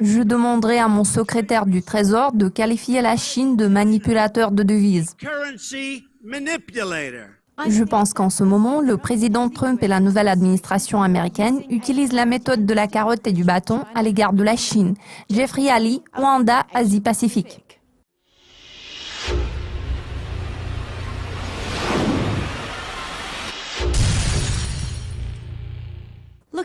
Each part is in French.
Je demanderai à mon secrétaire du Trésor de qualifier la Chine de manipulateur de devises. Je pense qu'en ce moment, le président Trump et la nouvelle administration américaine utilisent la méthode de la carotte et du bâton à l'égard de la Chine. Jeffrey Ali, Rwanda, Asie-Pacifique.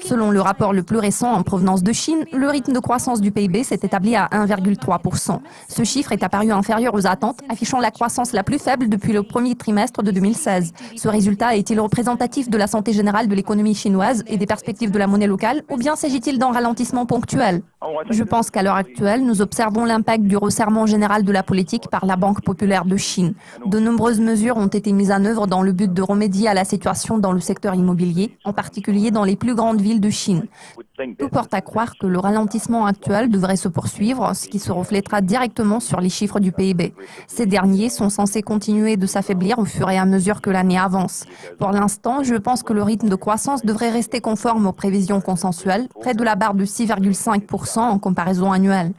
Selon le rapport le plus récent en provenance de Chine, le rythme de croissance du PIB s'est établi à 1,3%. Ce chiffre est apparu inférieur aux attentes, affichant la croissance la plus faible depuis le premier trimestre de 2016. Ce résultat est-il représentatif de la santé générale de l'économie chinoise et des perspectives de la monnaie locale, ou bien s'agit-il d'un ralentissement ponctuel? Je pense qu'à l'heure actuelle, nous observons l'impact du resserrement général de la politique par la Banque populaire de Chine. De nombreuses mesures ont été mises en œuvre dans le but de remédier à la situation dans le secteur immobilier, en particulier dans les plus grandes villes de Chine. Tout porte à croire que le ralentissement actuel devrait se poursuivre, ce qui se reflètera directement sur les chiffres du PIB. Ces derniers sont censés continuer de s'affaiblir au fur et à mesure que l'année avance. Pour l'instant, je pense que le rythme de croissance devrait rester conforme aux prévisions consensuelles, près de la barre de 6,5% en comparaison annuelle.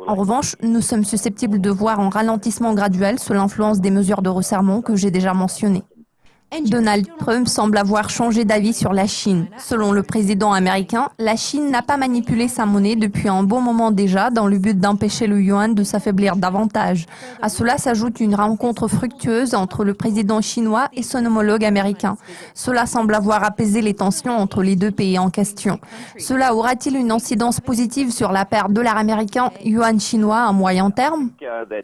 En revanche, nous sommes susceptibles de voir un ralentissement graduel sous l'influence des mesures de resserrement que j'ai déjà mentionnées. Donald Trump semble avoir changé d'avis sur la Chine. Selon le président américain, la Chine n'a pas manipulé sa monnaie depuis un bon moment déjà dans le but d'empêcher le yuan de s'affaiblir davantage. À cela s'ajoute une rencontre fructueuse entre le président chinois et son homologue américain. Cela semble avoir apaisé les tensions entre les deux pays en question. Cela aura-t-il une incidence positive sur la paire dollar américain yuan chinois à moyen terme?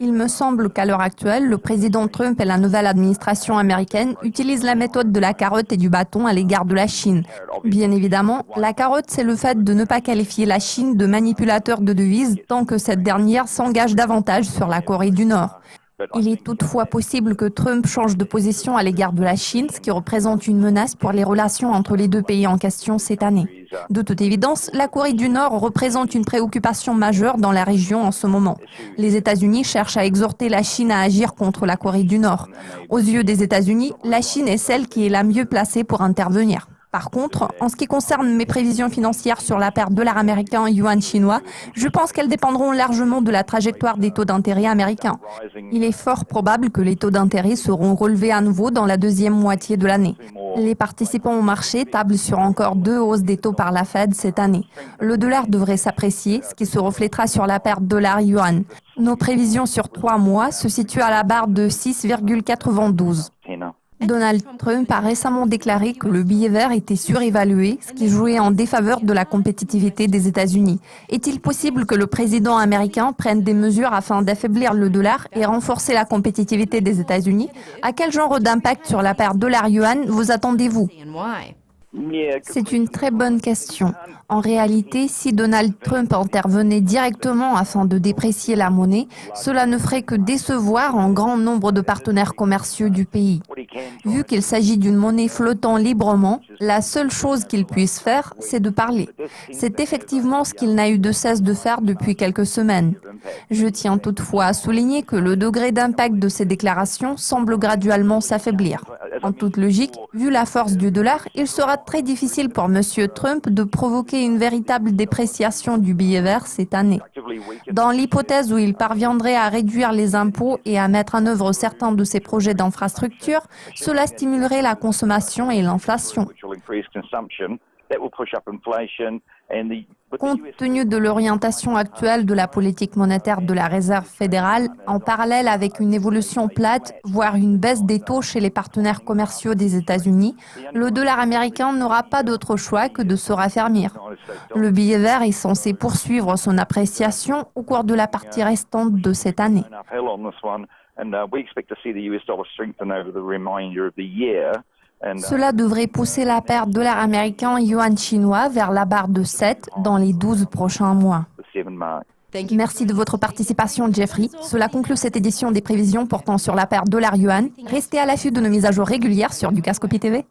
Il me semble qu'à l'heure actuelle, le président Trump et la nouvelle administration américaine utilisent la méthode de la carotte et du bâton à l'égard de la Chine. Bien évidemment, la carotte, c'est le fait de ne pas qualifier la Chine de manipulateur de devises tant que cette dernière s'engage davantage sur la Corée du Nord. Il est toutefois possible que Trump change de position à l'égard de la Chine, ce qui représente une menace pour les relations entre les deux pays en question cette année. De toute évidence, la Corée du Nord représente une préoccupation majeure dans la région en ce moment. Les États-Unis cherchent à exhorter la Chine à agir contre la Corée du Nord. Aux yeux des États-Unis, la Chine est celle qui est la mieux placée pour intervenir. Par contre, en ce qui concerne mes prévisions financières sur la paire dollar américain yuan chinois, je pense qu'elles dépendront largement de la trajectoire des taux d'intérêt américains. Il est fort probable que les taux d'intérêt seront relevés à nouveau dans la deuxième moitié de l'année. Les participants au marché tablent sur encore 2 hausses des taux par la Fed cette année. Le dollar devrait s'apprécier, ce qui se reflètera sur la paire dollar-yuan. Nos prévisions sur 3 mois se situent à la barre de 6,92. Donald Trump a récemment déclaré que le billet vert était surévalué, ce qui jouait en défaveur de la compétitivité des États-Unis. Est-il possible que le président américain prenne des mesures afin d'affaiblir le dollar et renforcer la compétitivité des États-Unis? À quel genre d'impact sur la paire dollar-yuan vous attendez-vous? C'est une très bonne question. En réalité, si Donald Trump intervenait directement afin de déprécier la monnaie, cela ne ferait que décevoir un grand nombre de partenaires commerciaux du pays. Vu qu'il s'agit d'une monnaie flottant librement, la seule chose qu'il puisse faire, c'est de parler. C'est effectivement ce qu'il n'a eu de cesse de faire depuis quelques semaines. Je tiens toutefois à souligner que le degré d'impact de ces déclarations semble graduellement s'affaiblir. En toute logique, vu la force du dollar, il sera très difficile pour M. Trump de provoquer une véritable dépréciation du billet vert cette année. Dans l'hypothèse où il parviendrait à réduire les impôts et à mettre en œuvre certains de ses projets d'infrastructure, cela stimulerait la consommation et l'inflation. Compte tenu de l'orientation actuelle de la politique monétaire de la Réserve fédérale, en parallèle avec une évolution plate, voire une baisse des taux chez les partenaires commerciaux des États-Unis, le dollar américain n'aura pas d'autre choix que de se raffermir. Le billet vert est censé poursuivre son appréciation au cours de la partie restante de cette année. Cela devrait pousser la paire dollar américain yuan chinois vers la barre de 7 dans les 12 prochains mois. Merci de votre participation, Jeffrey. Cela conclut cette édition des prévisions portant sur la paire dollar yuan. Restez à l'affût de nos mises à jour régulières sur Dukascopy TV.